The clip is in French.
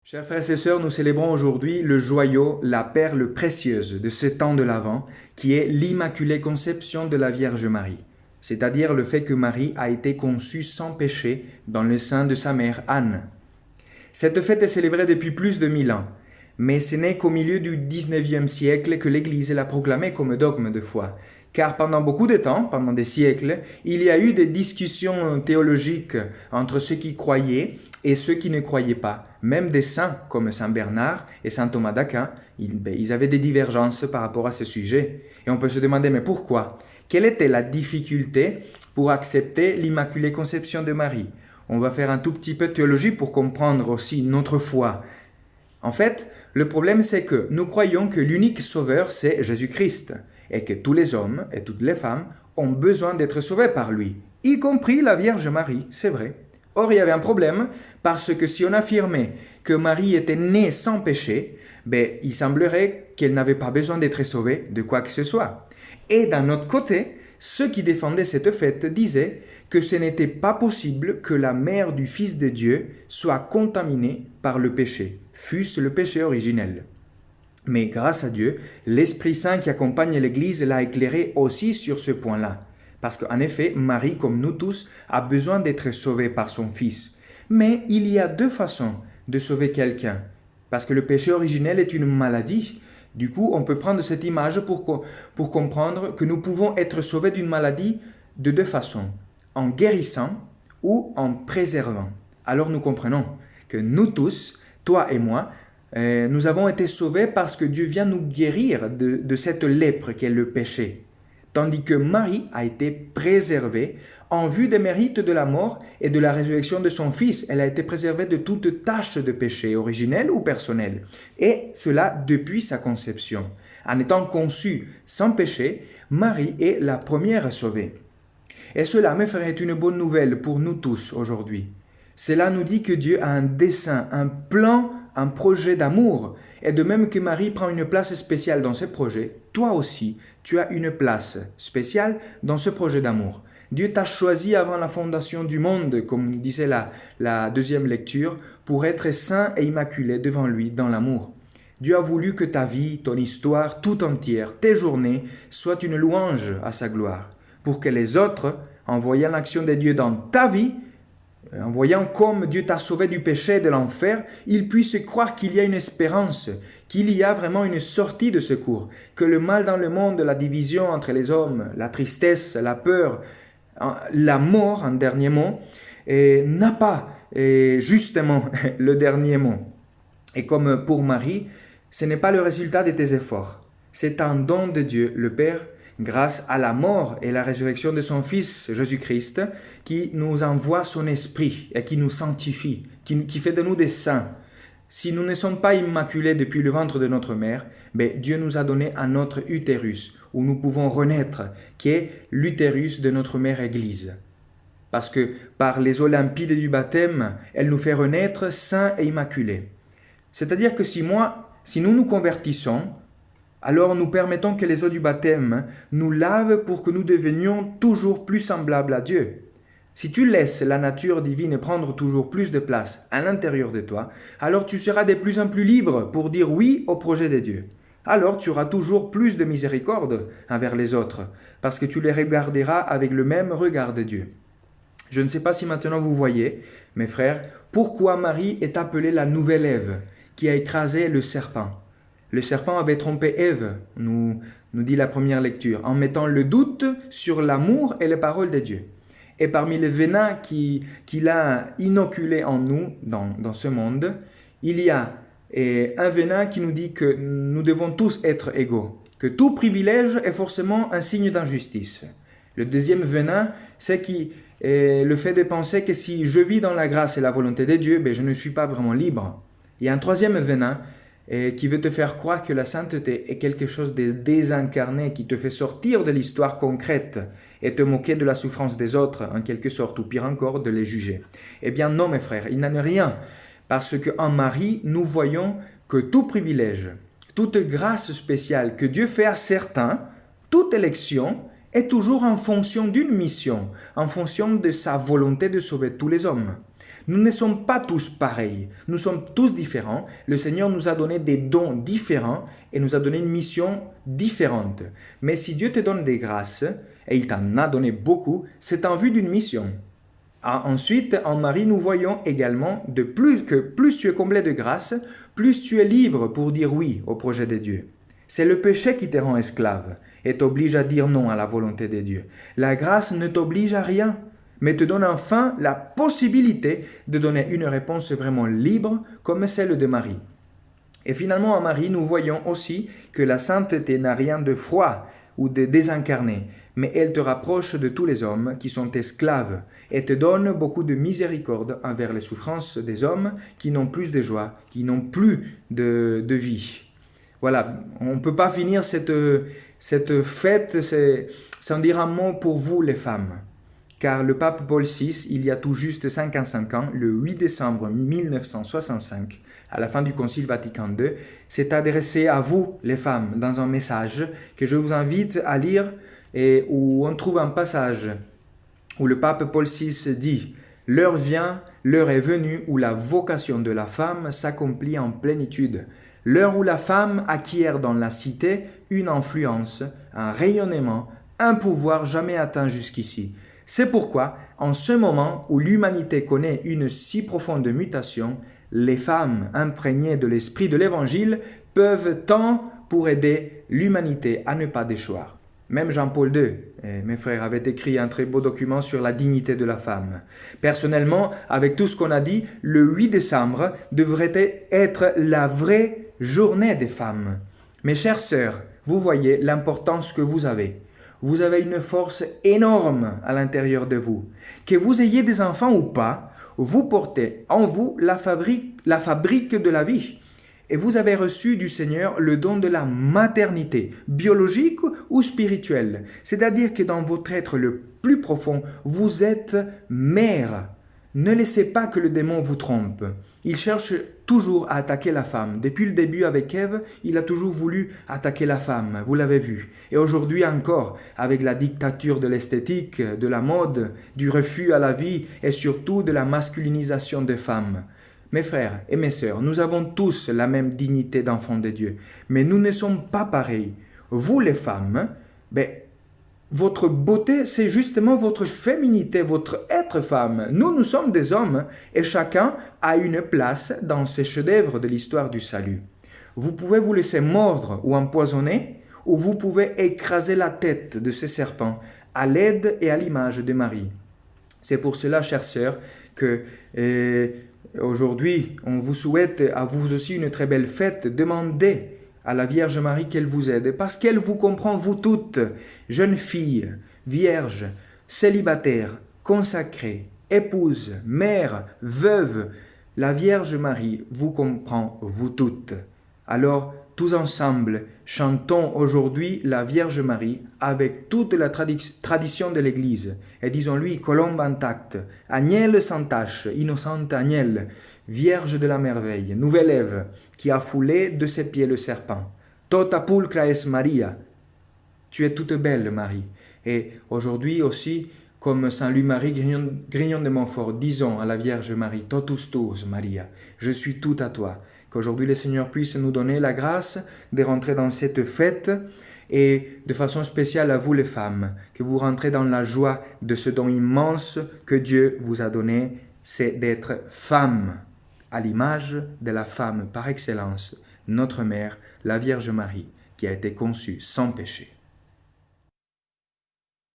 Chers frères et sœurs, nous célébrons aujourd'hui le joyau, la perle précieuse de ce temps de l'Avent, qui est l'Immaculée Conception de la Vierge Marie, c'est-à-dire le fait que Marie a été conçue sans péché dans le sein de sa mère Anne. Cette fête est célébrée depuis plus de 1000 ans, mais ce n'est qu'au milieu du XIXe siècle que l'Église l'a proclamée comme dogme de foi. Car pendant beaucoup de temps, pendant des siècles, il y a eu des discussions théologiques entre ceux qui croyaient et ceux qui ne croyaient pas. Même des saints comme Saint Bernard et Saint Thomas d'Aquin, ils avaient des divergences par rapport à ce sujet. Et on peut se demander, mais pourquoi? Quelle était la difficulté pour accepter l'Immaculée Conception de Marie? On va faire un tout petit peu de théologie pour comprendre aussi notre foi. En fait, le problème c'est que nous croyons que l'unique sauveur c'est Jésus-Christ et que tous les hommes et toutes les femmes ont besoin d'être sauvés par lui, y compris la Vierge Marie, c'est vrai. Or, il y avait un problème parce que si on affirmait que Marie était née sans péché, il semblerait qu'elle n'avait pas besoin d'être sauvée de quoi que ce soit. Et d'un autre côté, ceux qui défendaient cette fête disaient que ce n'était pas possible que la mère du Fils de Dieu soit contaminée par le péché, fût-ce le péché originel. Mais grâce à Dieu, l'Esprit Saint qui accompagne l'Église l'a éclairé aussi sur ce point-là. Parce qu'en effet, Marie, comme nous tous, a besoin d'être sauvée par son Fils. Mais il y a deux façons de sauver quelqu'un. Parce que le péché originel est une maladie. Du coup, on peut prendre cette image pour comprendre que nous pouvons être sauvés d'une maladie de deux façons. En guérissant ou en préservant. Alors nous comprenons que nous tous, toi et moi, nous avons été sauvés parce que Dieu vient nous guérir de cette lèpre qu'est le péché. Tandis que Marie a été préservée en vue des mérites de la mort et de la résurrection de son Fils. Elle a été préservée de toute tâche de péché, originel ou personnel. Et cela depuis sa conception. En étant conçue sans péché, Marie est la première sauvée. Et cela, mes frères, est une bonne nouvelle pour nous tous aujourd'hui. Cela nous dit que Dieu a un dessein, un plan, un projet d'amour. Et de même que Marie prend une place spéciale dans ce projet, toi aussi, tu as une place spéciale dans ce projet d'amour. Dieu t'a choisi avant la fondation du monde, comme disait la deuxième lecture, pour être saint et immaculé devant lui dans l'amour. Dieu a voulu que ta vie, ton histoire, tout entière, tes journées, soient une louange à sa gloire, pour que les autres, en voyant l'action de Dieu dans ta vie, en voyant comme Dieu t'a sauvé du péché et de l'enfer, ils puissent croire qu'il y a une espérance, qu'il y a vraiment une sortie de secours, que le mal dans le monde, la division entre les hommes, la tristesse, la peur, la mort en dernier mot, n'a pas justement le dernier mot. Et comme pour Marie, ce n'est pas le résultat de tes efforts, c'est un don de Dieu, le Père, grâce à la mort et la résurrection de son Fils Jésus-Christ, qui nous envoie son Esprit et qui nous sanctifie, qui fait de nous des saints. Si nous ne sommes pas immaculés depuis le ventre de notre mère, Dieu nous a donné un autre utérus, où nous pouvons renaître, qui est l'utérus de notre mère Église. Parce que par les eaux limpides du baptême, elle nous fait renaître saints et immaculés. C'est-à-dire que si nous nous convertissons, alors nous permettons que les eaux du baptême nous lavent pour que nous devenions toujours plus semblables à Dieu. Si tu laisses la nature divine prendre toujours plus de place à l'intérieur de toi, alors tu seras de plus en plus libre pour dire oui au projet de Dieu. Alors tu auras toujours plus de miséricorde envers les autres, parce que tu les regarderas avec le même regard de Dieu. Je ne sais pas si maintenant vous voyez, mes frères, pourquoi Marie est appelée la nouvelle Ève, qui a écrasé le serpent. Le serpent avait trompé Ève, nous dit la première lecture, en mettant le doute sur l'amour et les paroles de Dieu. Et parmi les venins qu'il a inoculés en nous, dans ce monde, il y a un venin qui nous dit que nous devons tous être égaux, que tout privilège est forcément un signe d'injustice. Le deuxième venin, c'est le fait de penser que si je vis dans la grâce et la volonté de Dieu, je ne suis pas vraiment libre. Il y a un troisième venin qui veut te faire croire que la sainteté est quelque chose de désincarné, qui te fait sortir de l'histoire concrète et te moquer de la souffrance des autres, en quelque sorte, ou pire encore, de les juger. Eh bien non, mes frères, il n'en est rien, parce qu'en Marie, nous voyons que tout privilège, toute grâce spéciale que Dieu fait à certains, toute élection, est toujours en fonction d'une mission, en fonction de sa volonté de sauver tous les hommes. Nous ne sommes pas tous pareils, nous sommes tous différents. Le Seigneur nous a donné des dons différents et nous a donné une mission différente. Mais si Dieu te donne des grâces, et il t'en a donné beaucoup, c'est en vue d'une mission. Ensuite, en Marie, nous voyons également que plus tu es comblé de grâce, plus tu es libre pour dire oui au projet de Dieu. C'est le péché qui te rend esclave et t'oblige à dire non à la volonté de Dieu. La grâce ne t'oblige à rien, mais te donne enfin la possibilité de donner une réponse vraiment libre comme celle de Marie. Et finalement, en Marie, nous voyons aussi que la sainteté n'a rien de froid ou de désincarné, mais elle te rapproche de tous les hommes qui sont esclaves et te donne beaucoup de miséricorde envers les souffrances des hommes qui n'ont plus de joie, qui n'ont plus de vie. Voilà, on ne peut pas finir cette fête sans dire un mot pour vous les femmes. Car le pape Paul VI, il y a tout juste 55 ans, le 8 décembre 1965, à la fin du Concile Vatican II, s'est adressé à vous les femmes dans un message que je vous invite à lire et où on trouve un passage où le pape Paul VI dit « L'heure vient, l'heure est venue où la vocation de la femme s'accomplit en plénitude. L'heure où la femme acquiert dans la cité une influence, un rayonnement, un pouvoir jamais atteint jusqu'ici. C'est pourquoi, en ce moment où l'humanité connaît une si profonde mutation, les femmes imprégnées de l'esprit de l'Évangile peuvent tant pour aider l'humanité à ne pas déchoir. » Même Jean-Paul II, mes frères, avait écrit un très beau document sur la dignité de la femme. Personnellement, avec tout ce qu'on a dit, le 8 décembre devrait être la vraie journée des femmes. Mes chères sœurs, vous voyez l'importance que vous avez. Vous avez une force énorme à l'intérieur de vous. Que vous ayez des enfants ou pas, vous portez en vous la fabrique de la vie. Et vous avez reçu du Seigneur le don de la maternité, biologique ou spirituelle. C'est-à-dire que dans votre être le plus profond, vous êtes mère. Ne laissez pas que le démon vous trompe. Il cherche toujours à attaquer la femme. Depuis le début avec Ève, il a toujours voulu attaquer la femme, vous l'avez vu. Et aujourd'hui encore, avec la dictature de l'esthétique, de la mode, du refus à la vie et surtout de la masculinisation des femmes. Mes frères et mes sœurs, nous avons tous la même dignité d'enfants de Dieu, mais nous ne sommes pas pareils. Vous les femmes, votre beauté, c'est justement votre féminité, votre être femme. Nous sommes des hommes et chacun a une place dans ces chefs-d'œuvre de l'histoire du salut. Vous pouvez vous laisser mordre ou empoisonner, ou vous pouvez écraser la tête de ces serpents à l'aide et à l'image de Marie. C'est pour cela, chères sœurs, que aujourd'hui, on vous souhaite à vous aussi une très belle fête. Demandez à la Vierge Marie qu'elle vous aide, parce qu'elle vous comprend, vous toutes, jeunes filles, vierges, célibataires, consacrées, épouses, mères, veuves. La Vierge Marie vous comprend, vous toutes. Alors, tous ensemble, chantons aujourd'hui la Vierge Marie avec toute la tradition de l'Église et disons-lui colombe intacte, agnelle sans tache, innocente agnelle, Vierge de la merveille, nouvelle Ève, qui a foulé de ses pieds le serpent. Tota pulcra es Maria. Tu es toute belle, Marie. Et aujourd'hui aussi, comme Saint Louis-Marie Grignon de Montfort, disons à la Vierge Marie, totus tuus, Maria, je suis tout à toi. Qu'aujourd'hui le Seigneur puisse nous donner la grâce de rentrer dans cette fête et de façon spéciale à vous les femmes, que vous rentrez dans la joie de ce don immense que Dieu vous a donné, c'est d'être femme, à l'image de la femme par excellence, notre mère, la Vierge Marie, qui a été conçue sans péché.